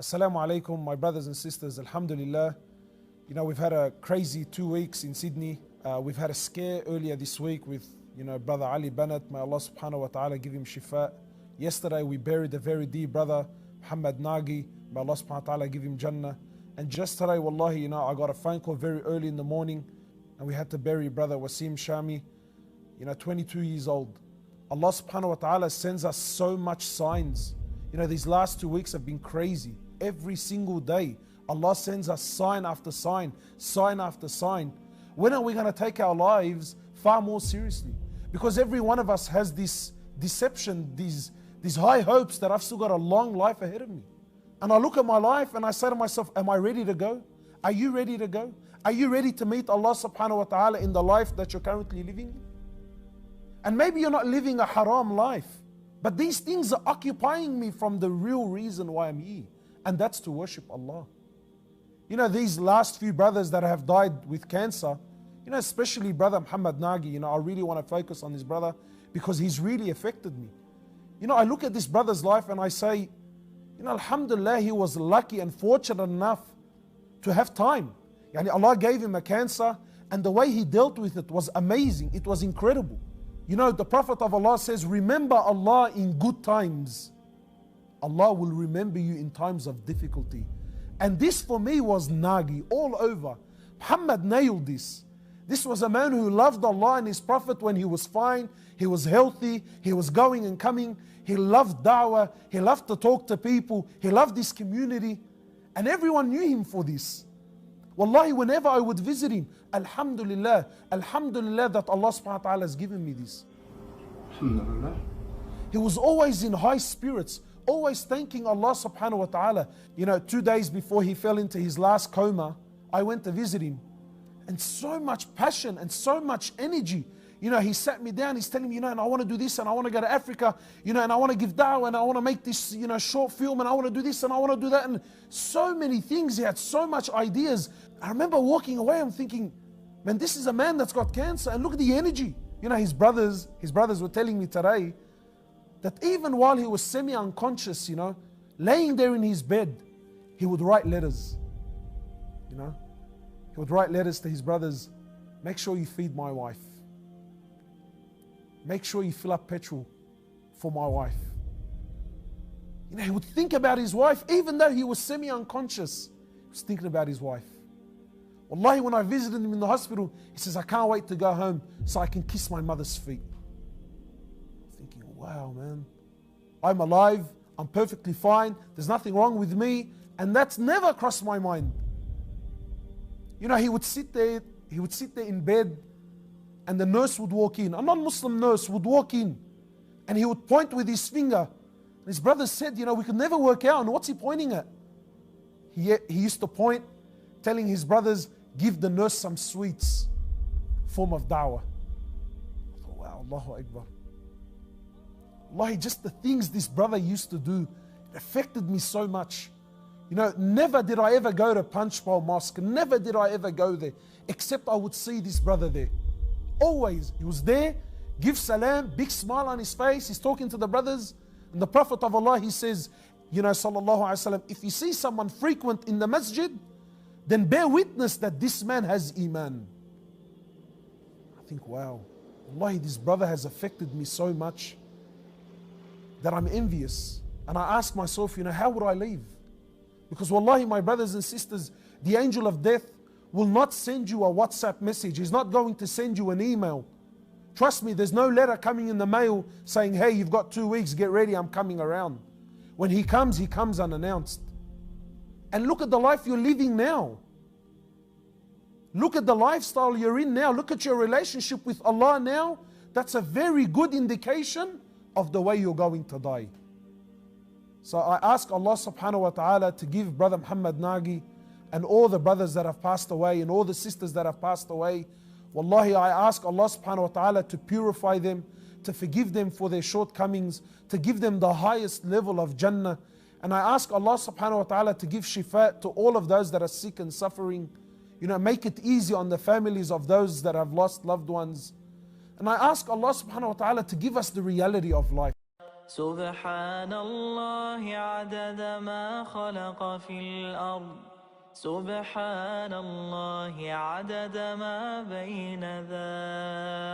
As-Salaamu Alaikum, my brothers and sisters, Alhamdulillah. You know, we've had a crazy 2 weeks in Sydney. We've had a scare earlier this week with, Brother Ali Bennett. May Allah subhanahu wa ta'ala give him shifa. Yesterday we buried a very dear brother, Muhammad Nagi. May Allah subhanahu wa ta'ala give him Jannah. And just today, wallahi, I got a phone call very early in the morning and we had to bury brother Wasim Shami, 22 years old. Allah subhanahu wa ta'ala sends us so much signs. These last 2 weeks have been crazy. Every single day, Allah sends us sign after sign, sign after sign. When are we going to take our lives far more seriously? Because every one of us has this deception, these high hopes that I've still got a long life ahead of me. And I look at my life and I say to myself, am I ready to go? Are you ready to go? Are you ready to meet Allah subhanahu wa ta'ala in the life that you're currently living? And maybe you're not living a haram life, but these things are occupying me from the real reason why I'm here. And that's to worship Allah. These last few brothers that have died with cancer, especially brother Muhammad Nagi, I really want to focus on this brother because he's really affected me. I look at this brother's life and I say, Alhamdulillah, he was lucky and fortunate enough to have time. Allah gave him a cancer and the way he dealt with it was amazing. It was incredible. The Prophet of Allah says, remember Allah in good times. Allah will remember you in times of difficulty. And this for me was Nagi all over. Muhammad nailed this. This was a man who loved Allah and His Prophet when he was fine, he was healthy, he was going and coming. He loved da'wah, he loved to talk to people, he loved his community. And everyone knew him for this. Wallahi, whenever I would visit him, Alhamdulillah, Alhamdulillah that Allah subhanahu wa ta'ala has given me this. Alhamdulillah. He was always in high spirits, always thanking Allah subhanahu wa ta'ala. 2 days before he fell into his last coma, I went to visit him. And so much passion and so much energy. He sat me down, he's telling me, and I want to do this and I want to go to Africa, and I want to give da'wah and I want to make this, short film and I want to do this and I want to do that. And so many things, he had so much ideas. I remember walking away, I'm thinking, man, this is a man that's got cancer and look at the energy. His brothers were telling me today that even while he was semi-unconscious, laying there in his bed, he would write letters. He would write letters to his brothers, make sure you feed my wife. Make sure you fill up petrol for my wife. He would think about his wife, even though he was semi-unconscious. He was thinking about his wife. Wallahi, when I visited him in the hospital, he says, I can't wait to go home so I can kiss my mother's feet. I'm thinking, wow, man. I'm alive, I'm perfectly fine, there's nothing wrong with me, and that's never crossed my mind. He would sit there in bed, and the nurse would walk in, a non-Muslim nurse would walk in, and he would point with his finger. And his brother said, we could never work out, and what's he pointing at? He used to point, telling his brothers, give the nurse some sweets, form of da'wah. I thought, wow, Allahu Akbar. Wallahi, just the things this brother used to do, it affected me so much. Never did I ever go to Punchbowl Mosque, never did I ever go there, except I would see this brother there. Always, he was there, give salam, big smile on his face, he's talking to the brothers. And the Prophet of Allah, he says, sallallahu alaihi wasallam, if you see someone frequent in the masjid, then bear witness that this man has iman. I think, wow, wallahi, this brother has affected me so much that I'm envious. And I ask myself, how would I leave? Because wallahi, my brothers and sisters, the angel of death will not send you a WhatsApp message. He's not going to send you an email. Trust me, there's no letter coming in the mail saying, hey, you've got 2 weeks, get ready, I'm coming around. When he comes unannounced. And look at the life you're living now. Look at the lifestyle you're in now. Look at your relationship with Allah now. That's a very good indication of the way you're going to die. So I ask Allah subhanahu wa ta'ala to give brother Muhammad Nagi and all the brothers that have passed away and all the sisters that have passed away. Wallahi, I ask Allah subhanahu wa ta'ala to purify them, to forgive them for their shortcomings, to give them the highest level of Jannah. And I ask Allah subhanahu wa ta'ala to give shifa to all of those that are sick and suffering. Make it easy on the families of those that have lost loved ones. And I ask Allah subhanahu wa ta'ala to give us the reality of life. سبحان الله عدد ما خلق في الأرض سبحان الله عدد ما بين ذلك